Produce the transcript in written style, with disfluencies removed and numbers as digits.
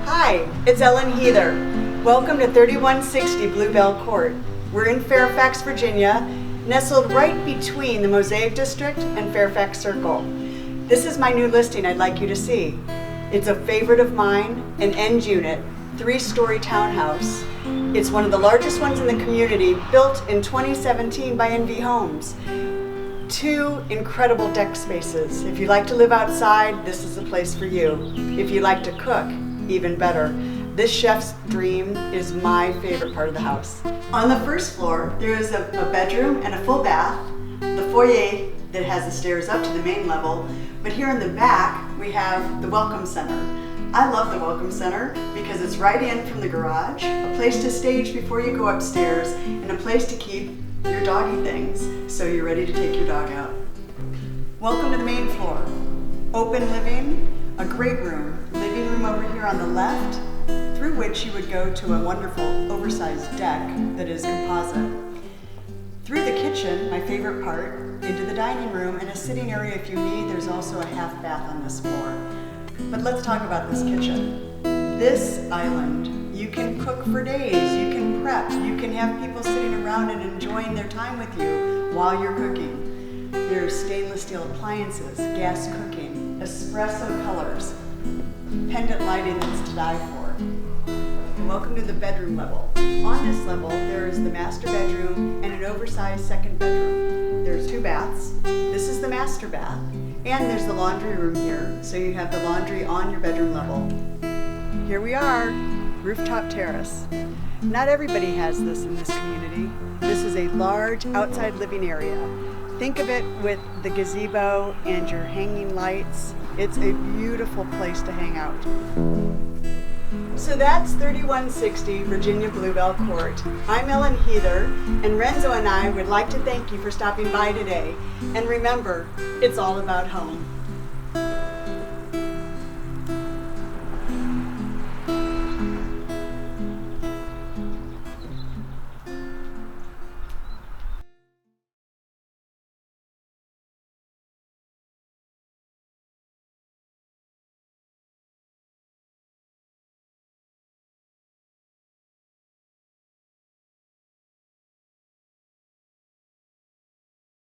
Hi, it's Ellen Heather. Welcome to 3160 Bluebell Court. We're in Fairfax, Virginia, nestled right between the Mosaic District and Fairfax Circle. This is my new listing I'd like you to see. It's a favorite of mine, an end unit, 3-story townhouse. It's one of the largest ones in the community, built in 2017 by NV Homes. 2 incredible deck spaces. If you like to live outside, this is the place for you. If you like to cook, even better. This chef's dream is my favorite part of the house. On the first floor, there is a bedroom and a full bath, the foyer that has the stairs up to the main level, but here in the back, we have the Welcome Center. I love the Welcome Center because it's right in from the garage, a place to stage before you go upstairs, and a place to keep your doggy things so you're ready to take your dog out. Welcome to the main floor. Open living, a great room, living room over here on the left, through which you would go to a wonderful oversized deck that is composite. Through the kitchen, my favorite part, into the dining room and a sitting area if you need. There's also a half bath on this floor. But let's talk about this kitchen. This island, you can cook for days, you can prep, you can have people sitting around and enjoying their time with you while you're cooking. There's stainless steel appliances, gas cooking, espresso colors, pendant lighting that's to die for. And welcome to the bedroom level. On this level, there is the master bedroom and an oversized second bedroom. There's 2 baths. This is the master bath. And there's the laundry room here, so you have the laundry on your bedroom level. Here we are, Rooftop Terrace. Not everybody has this in this community. This is a large outside living area. Think of it with the gazebo and your hanging lights. It's a beautiful place to hang out. So that's 3160 Virginia Bluebell Court. I'm Ellen Heather, and Renzo and I would like to thank you for stopping by today. And remember, it's all about home.